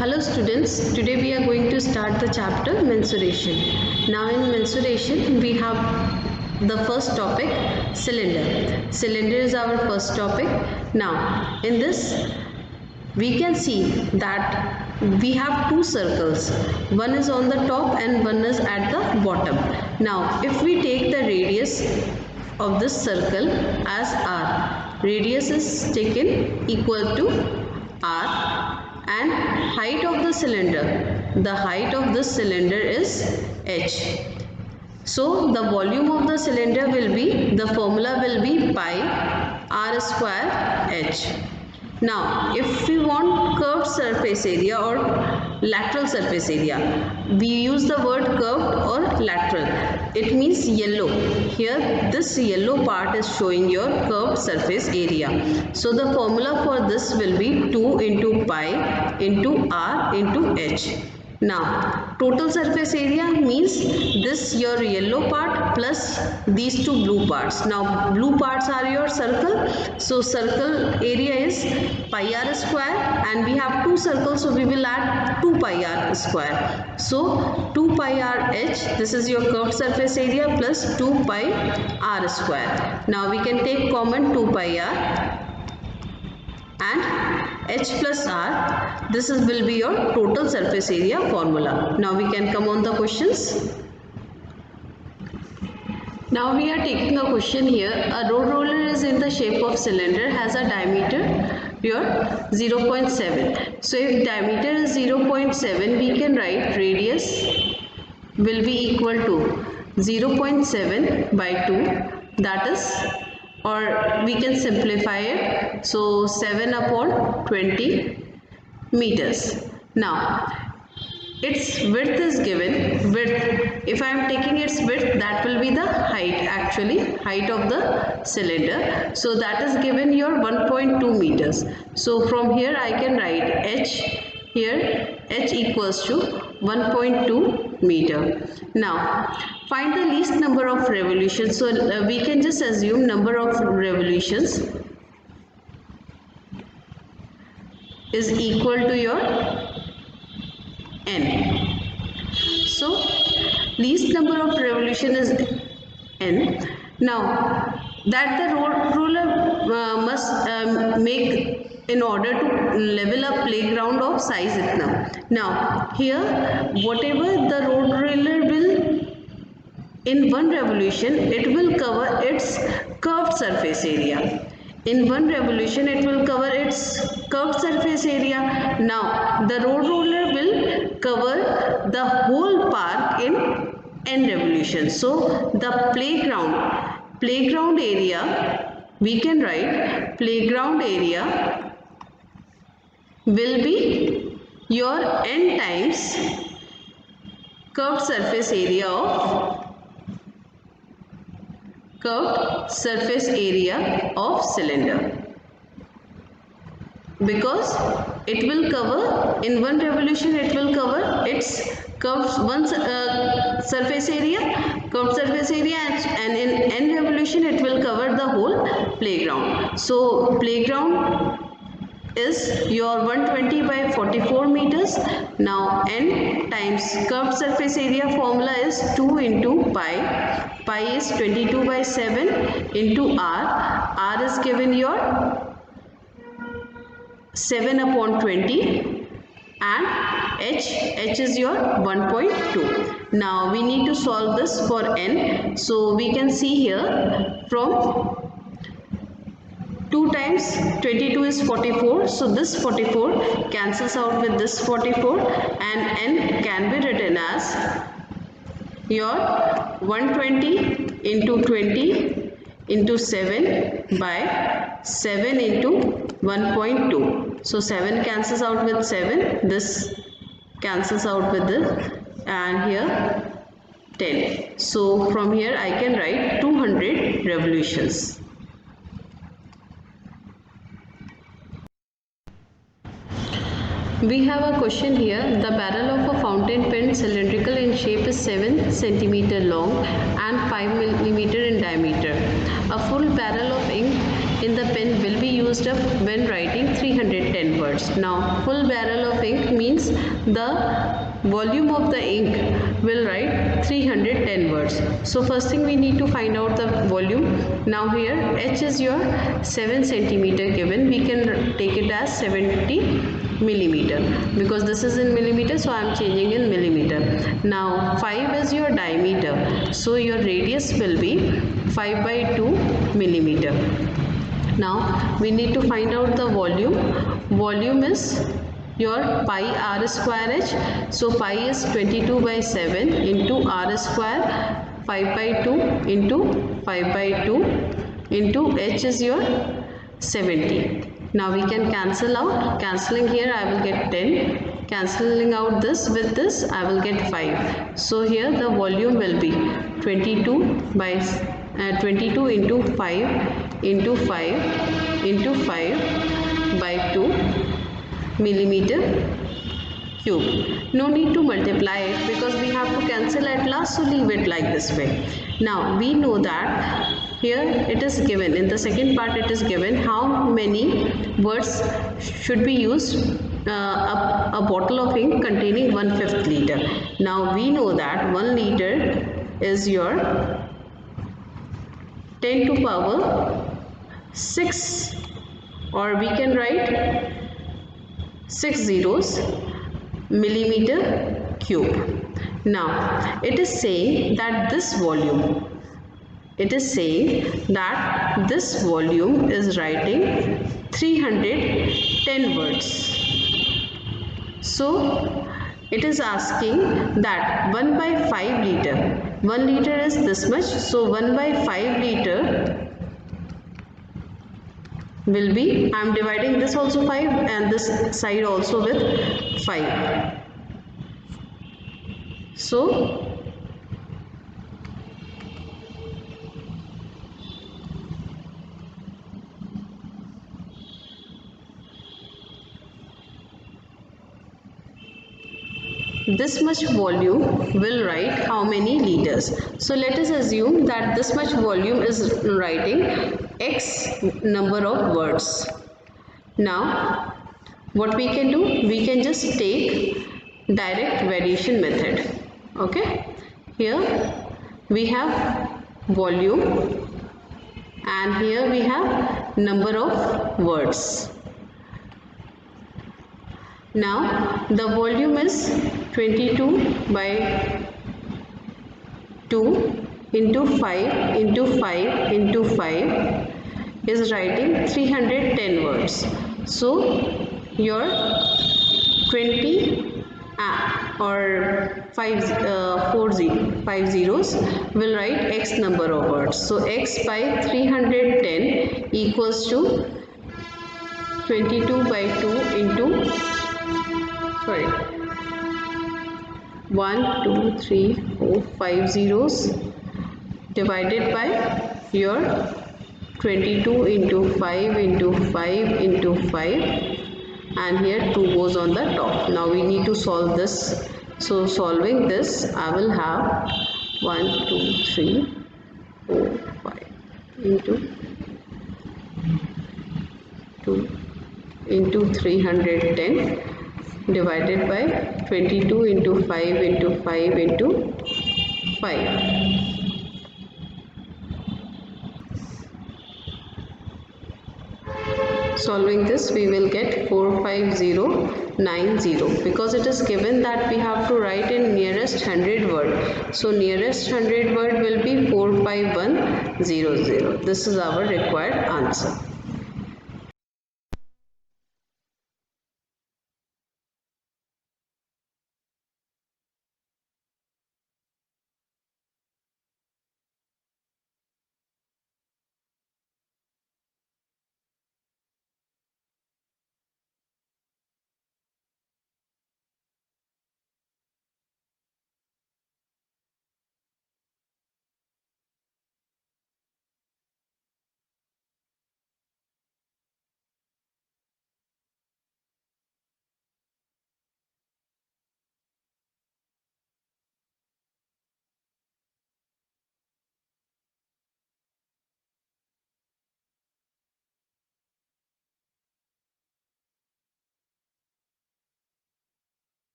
Hello students, today we are going to start the chapter mensuration. Now in mensuration we have the first topic cylinder. Cylinder is our first topic. Now in this we can see that we have two circles. One is on the top and one is at the bottom. Now if we take the radius of this circle as r, radius is taken equal to r, and height of the cylinder, the height of this cylinder is h. So the volume of the cylinder will be, the formula will be pi r square h. Now if we want curved surface area or lateral surface area, we use the word curved or lateral. It means yellow. Here this yellow part is showing your curved surface area. So the formula for this will be 2 into pi into r into h. Now total surface area means this your yellow part plus these two blue parts. Now blue parts are your circle, so circle area is pi r square, and we have two circles, so we will add 2 pi r square. So 2 pi r h, this is your curved surface area, plus 2 pi r square. Now we can take common 2 pi r and h plus r, this will be your total surface area formula. Now we can come on the questions. Now we are taking a question here. A road roller is in the shape of cylinder, has a diameter your 0.7. So if diameter is 0.7, we can write radius will be equal to 0.7 by 2, that is, or we can simplify it, so 7 upon 20 meters. Now its width is given, width, if I am taking its width, that will be the height, actually height of the cylinder, so that is given your 1.2 meters. So from here I can write h, here h equals to 1.2 meter. Now find the least number of revolutions. So we can just assume number of revolutions is equal to your n. So least number of revolution is n. Now that the roller must make in order to level a playground of size itna. Now here whatever the road roller will, in one revolution it will cover its curved surface area. In one revolution it will cover its curved surface area. Now the road roller will cover the whole park in n revolutions. So the playground area, we can write playground area will be your n times curved surface area of cylinder, because it will cover in one revolution, it will cover its curved surface area, and in n revolution it will cover the whole playground. So playground is your 120 by 44 meters. Now n times curved surface area formula is 2 into pi is 22 by 7 into r is given your 7 upon 20, and h is your 1.2. Now we need to solve this for n. So we can see here from 2 times 22 is 44, so this 44 cancels out with this 44, and n can be written as your 120 into 20 into 7 by 7 into 1.2. So 7 cancels out with 7, this cancels out with this, and here 10. So from here I can write 200 revolutions. We have a question here. The barrel of a fountain pen, cylindrical in shape, is 7 cm long and 5 mm in diameter. A full barrel of ink in the pen will be used up when writing 310 words. Now full barrel of ink means the volume of the ink will write 310 words. So first thing we need to find out the volume. Now here H is your 7 centimeter given. We can take it as 70 millimeter because this is in millimeter, so I am changing in millimeter. Now 5 is your diameter, so your radius will be 5 by 2 millimeter. Now we need to find out the volume. Volume is your pi r square h. So pi is 22 by 7 into r square 5 by 2 into 5 by 2 into h is your 70. Now we can cancel out. Cancelling here I will get 10. Cancelling out this with this I will get 5. So here the volume will be 22 by 22 into 5 into 5 into 5 by 2 millimeter cube. No need to multiply it because we have to cancel at last, so leave it like this way. Now we know that here it is given, in the second part it is given how many words should be used a bottle of ink containing 1/5 liter. Now we know that 1 liter is your 10 to power 6, or we can write 6 zeros millimeter cube. Now it is saying that this volume, is writing 310 words. So it is asking that 1 by 5 liter, 1 liter is this much, so 1 by 5 liter will be, I am dividing this also 5 and this side also with 5. So this much volume will write how many liters. So let us assume that this much volume is writing x number of words. Now what we can do, we can just take direct variation method. Okay, here we have volume and here we have number of words. Now the volume is 22 by 2 into 5 into 5 into 5 is writing 310 words. So your 20 or 5 zeros will write x number of words. So x by 310 equals to 22 by 2 into 1 2 3 4 5 zeros divided by your 22 into 5 into 5 into 5, and here 2 goes on the top. Now we need to solve this. So solving this, I will have 1 2 3 4 5 into 2 into 310 divided by 22 into 5 into 5 into 5. Solving this, we will get 45090 because it is given that we have to write in nearest 100 word. So nearest 100 word will be 45100. This is our required answer.